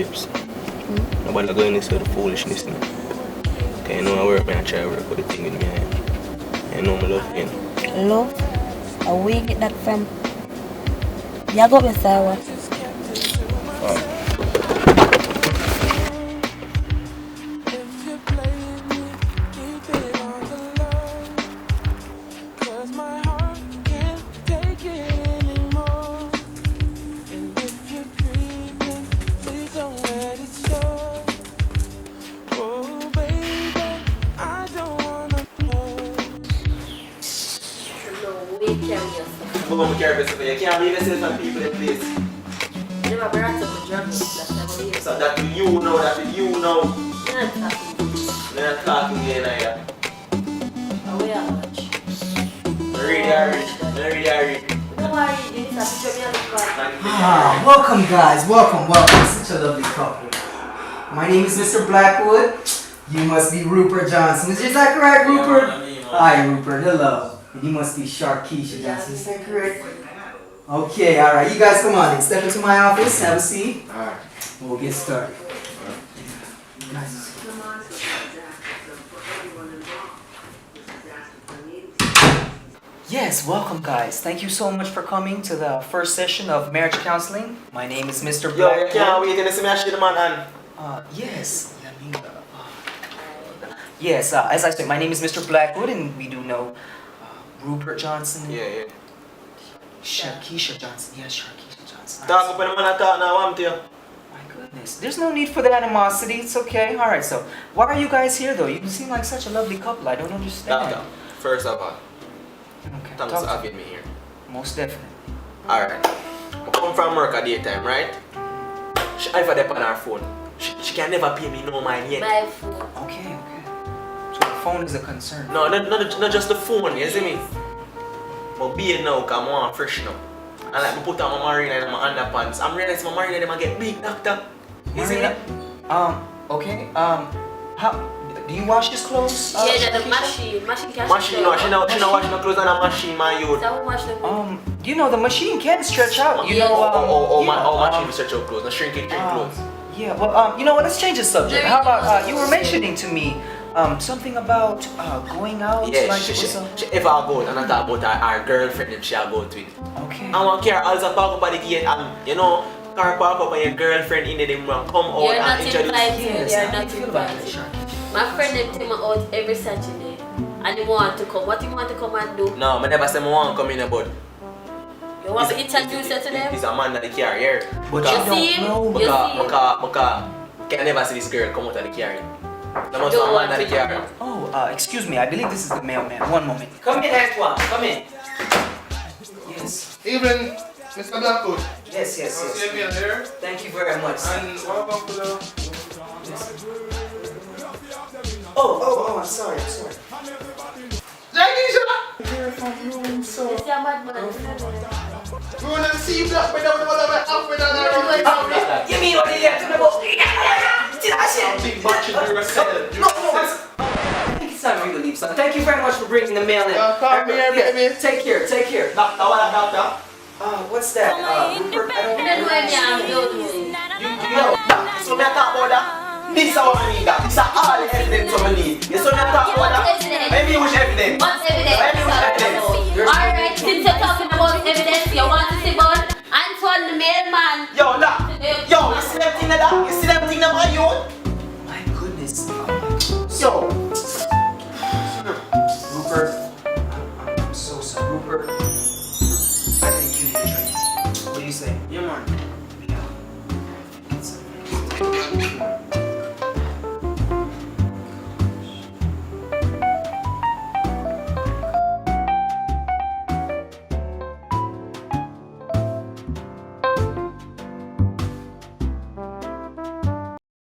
babes. Nobody going this sort of foolishness now. Okay, you know I work, man, I try to work with the thing with me. You know me love you. Love? Where we get that from? You got me, Sarah. I'm going to carry this away. You can't leave yourself and people in place. Never brought up a journal last time. So that you know, You're not talking. You're not talking again either. Away how much? Really hurry. Don't worry, this is a picture of me. Welcome guys, welcome. Such a lovely couple. My name is Mr. Blackwood. You must be Rupert Johnson. Is that correct, Rupert? Hi, Rupert. Hello. You must be Keisha Johnson. Is that correct? Okay, alright. You guys come on then. Step into my office. Have a seat. Alright. We'll get started. Yes, welcome guys. Thank you so much for coming to the first session of marriage counseling. My name is Mr. Blackwood. Yo, you can't wait to see me shit, man. Yes. Yes, as I said, my name is Mr. Blackwood and we do know Rupert Johnson. Yeah. Keisha Johnson. Yes, Keisha Johnson. Talk up and man talk now, I'm to you. My goodness. There's no need for the animosity. It's okay. Alright, so why are you guys here though? You seem like such a lovely couple. I don't understand. Doctor, first of all, Okay. thanks for having me here. Most definitely. Alright. I come from work at daytime, right? She have a on her phone. She can never pay me no mind yet. My phone. Okay. So the phone is a concern. No, not just the phone, you see me? But being now, because I'm on fresh now. And like, I put on my marina and my underpants. I'm realizing my marina them get big, doctor. You see me? Okay. How do you wash his clothes? Yeah, the machine. Machine can Machine, no, she not washing the clothes on a machine, my youth. So wash them. You know the machine can stretch out. You know. Machine stretch out clothes, not shrink clothes. Yeah. Well, you know what? Let's change the subject. How about you were mentioning to me something about going out? Yeah, like she if I go out and I talk about our girlfriend if she'll go out with. Okay. I want care also park up at the gate and you know car park up and your girlfriend in there come out You're and not introduce. invited. You're not invited. My friend them take me out every Saturday and he want to come. What you want to come and do? No, I never say I want to come in but You want to introduce her to them? he's a man that the carrier. But You see him? You see him? Because can never see this girl come out of the carrier. There must be a man that the carrier. Oh, excuse me. I believe this is the mailman. One moment. Come in, Antoine. Come in. Yes. Evening, Mr. Blackwood. Yes. See me there. Thank you very much. And welcome to the... Oh, I'm sorry. Janisha! Here from room, so. You see a madman? We want to see Black with them, up with them. You mean what you have to know? Big bunch of yourself. No. I think it's time for you to leave, son. Thank you very much for bringing the mail in. Come here, baby. Take care. Doctor. What's that? Rupert, I don't know. You know, so me talk about that. This is what I need. This is all the evidence I need. You so me talk about that. Maybe you wish evidence. What's evidence? Alright, since you're talking about evidence, you want to see about Antoine the mailman. Yo, you see them thing like that? You see them thing that my youth? My goodness. Yo,